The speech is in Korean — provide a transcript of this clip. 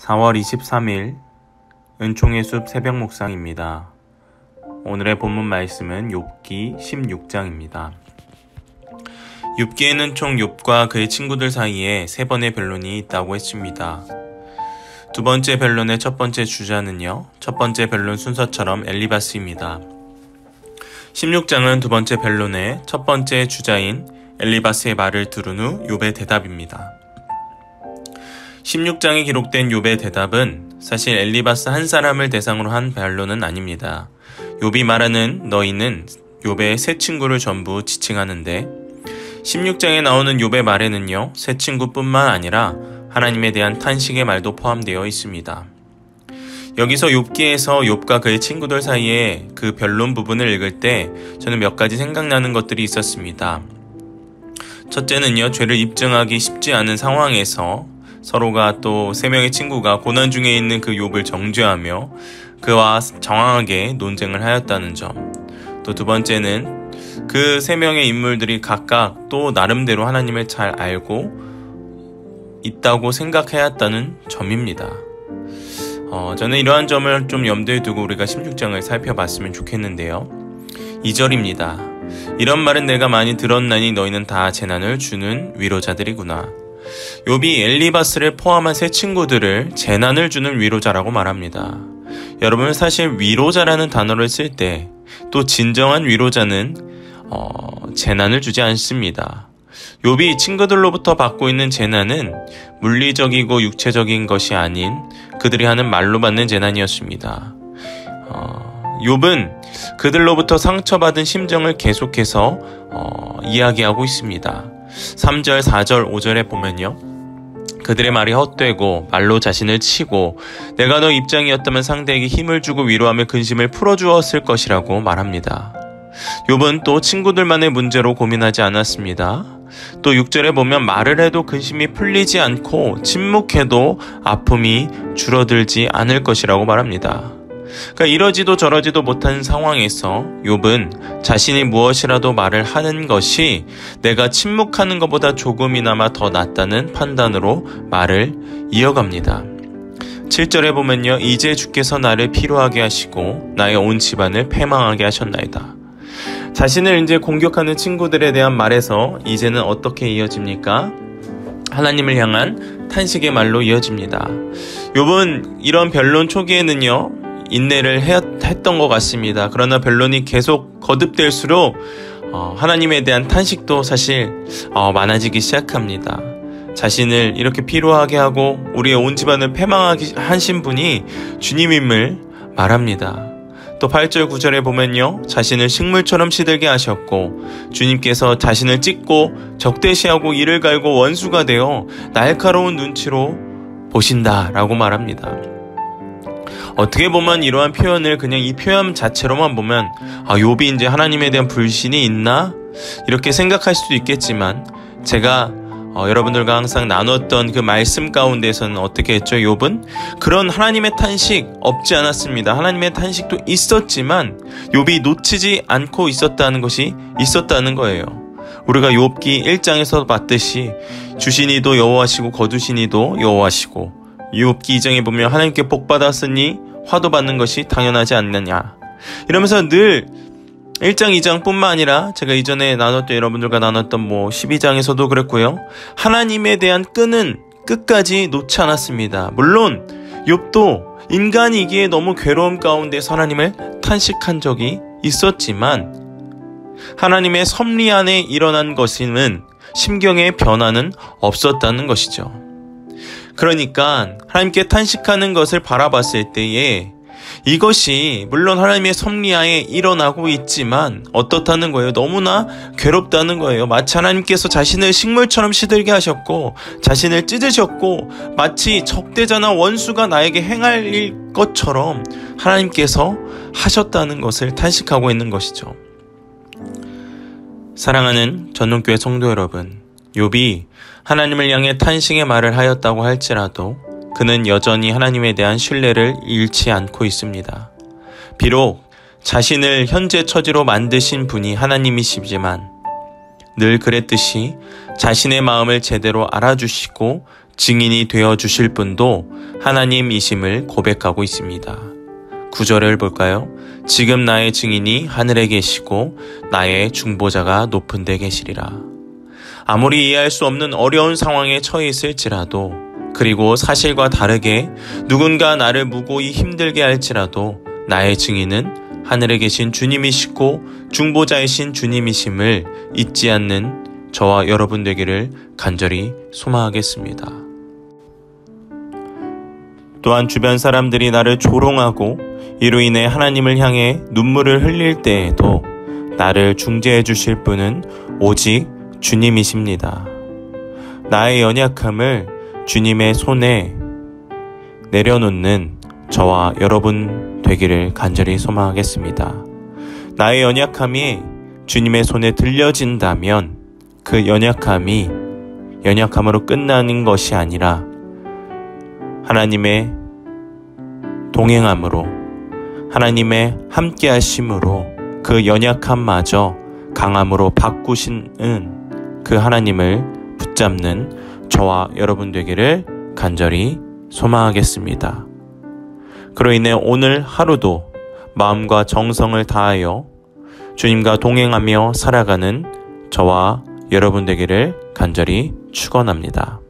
4월 23일 은총의 숲 새벽 묵상입니다. 오늘의 본문 말씀은 욥기 16장입니다. 욥기에는 총 욥과 그의 친구들 사이에 3번의 변론이 있다고 했습니다. 두 번째 변론의 첫 번째 주자는요, 첫 번째 변론 순서처럼 엘리바스입니다. 16장은 두 번째 변론의 첫 번째 주자인 엘리바스의 말을 들은 후 욥의 대답입니다. 16장에 기록된 욥의 대답은 사실 엘리바스 한 사람을 대상으로 한 변론은 아닙니다. 욥이 말하는 너희는 욥의 세 친구를 전부 지칭하는데 16장에 나오는 욥의 말에는요, 세 친구뿐만 아니라 하나님에 대한 탄식의 말도 포함되어 있습니다. 여기서 욥기에서 욥과 그의 친구들 사이에 그 변론 부분을 읽을 때 저는 몇 가지 생각나는 것들이 있었습니다. 첫째는요, 죄를 입증하기 쉽지 않은 상황에서 서로가 또 3명의 친구가 고난 중에 있는 그 욥을 정죄하며 그와 정황하게 논쟁을 하였다는 점. 또 두 번째는 그 3명의 인물들이 각각 또 나름대로 하나님을 잘 알고 있다고 생각해왔다는 점입니다. 저는 이러한 점을 좀 염두에 두고 우리가 16장을 살펴봤으면 좋겠는데요. 2절입니다. 이런 말은 내가 많이 들었나니 너희는 다 재난을 주는 위로자들이구나. 욥이 엘리바스를 포함한 세 친구들을 재난을 주는 위로자라고 말합니다. 여러분, 사실 위로자라는 단어를 쓸 때 또 진정한 위로자는 재난을 주지 않습니다. 욥이 친구들로부터 받고 있는 재난은 물리적이고 육체적인 것이 아닌 그들이 하는 말로 받는 재난이었습니다. 욥은 그들로부터 상처받은 심정을 계속해서 이야기하고 있습니다. 3절, 4절, 5절에 보면요, 그들의 말이 헛되고 말로 자신을 치고 내가 너 입장이었다면 상대에게 힘을 주고 위로하며 근심을 풀어주었을 것이라고 말합니다. 욥은 또 친구들만의 문제로 고민하지 않았습니다. 또 6절에 보면 말을 해도 근심이 풀리지 않고 침묵해도 아픔이 줄어들지 않을 것이라고 말합니다. 그러니까 이러지도 저러지도 못한 상황에서 욥은 자신이 무엇이라도 말을 하는 것이 내가 침묵하는 것보다 조금이나마 더 낫다는 판단으로 말을 이어갑니다. 7절에 보면요, 이제 주께서 나를 피로하게 하시고 나의 온 집안을 패망하게 하셨나이다. 자신을 이제 공격하는 친구들에 대한 말에서 이제는 어떻게 이어집니까? 하나님을 향한 탄식의 말로 이어집니다. 욥은 이런 변론 초기에는요, 인내를 했던 것 같습니다. 그러나 변론이 계속 거듭될수록 하나님에 대한 탄식도 사실 많아지기 시작합니다. 자신을 이렇게 피로하게 하고 우리의 온 집안을 패망하게 하신 분이 주님임을 말합니다. 또 8절 9절에 보면요, 자신을 식물처럼 시들게 하셨고 주님께서 자신을 찢고 적대시하고 이를 갈고 원수가 되어 날카로운 눈치로 보신다라고 말합니다. 어떻게 보면 이러한 표현을 그냥 이 표현 자체로만 보면 욥이 이제 하나님에 대한 불신이 있나? 이렇게 생각할 수도 있겠지만 제가 여러분들과 항상 나눴던 그 말씀 가운데서는 어떻게 했죠? 욥은 그런 하나님의 탄식 없지 않았습니다. 하나님의 탄식도 있었지만 욥이 놓치지 않고 있었다는 것이 있었다는 거예요. 우리가 욥기 1장에서 봤듯이 주시니도 여호와시고 거두시니도 여호와시고, 욥기 2장에 보면 하나님께 복받았으니 화도 받는 것이 당연하지 않느냐, 이러면서 늘 1장 2장 뿐만 아니라 제가 이전에 여러분들과 나눴던 12장에서도 그랬고요, 하나님에 대한 끈은 끝까지 놓지 않았습니다. 물론 욥도 인간이기에 너무 괴로움 가운데서 하나님을 탄식한 적이 있었지만 하나님의 섭리 안에 일어난 것은 심경의 변화는 없었다는 것이죠. 그러니까 하나님께 탄식하는 것을 바라봤을 때에 이것이 물론 하나님의 섭리하에 일어나고 있지만 어떻다는 거예요? 너무나 괴롭다는 거예요. 마치 하나님께서 자신을 식물처럼 시들게 하셨고 자신을 찢으셨고 마치 적대자나 원수가 나에게 행할 것처럼 하나님께서 하셨다는 것을 탄식하고 있는 것이죠. 사랑하는 전동교회 성도 여러분, 욥이 하나님을 향해 탄식의 말을 하였다고 할지라도 그는 여전히 하나님에 대한 신뢰를 잃지 않고 있습니다. 비록 자신을 현재 처지로 만드신 분이 하나님이시지만 늘 그랬듯이 자신의 마음을 제대로 알아주시고 증인이 되어 주실 분도 하나님이심을 고백하고 있습니다. 9절을 볼까요? 지금 나의 증인이 하늘에 계시고 나의 중보자가 높은 데 계시리라. 아무리 이해할 수 없는 어려운 상황에 처해 있을지라도, 그리고 사실과 다르게 누군가 나를 무고히 힘들게 할지라도 나의 증인은 하늘에 계신 주님이시고 중보자이신 주님이심을 잊지 않는 저와 여러분 되기를 간절히 소망하겠습니다. 또한 주변 사람들이 나를 조롱하고 이로 인해 하나님을 향해 눈물을 흘릴 때에도 나를 중재해 주실 분은 오직 주님이십니다. 나의 연약함을 주님의 손에 내려놓는 저와 여러분 되기를 간절히 소망하겠습니다. 나의 연약함이 주님의 손에 들려진다면 그 연약함이 연약함으로 끝나는 것이 아니라 하나님의 동행함으로, 하나님의 함께하심으로 그 연약함마저 강함으로 바꾸시는 그 하나님을 붙잡는 저와 여러분 되기를 간절히 소망하겠습니다. 그로 인해 오늘 하루도 마음과 정성을 다하여 주님과 동행하며 살아가는 저와 여러분 되기를 간절히 축원합니다.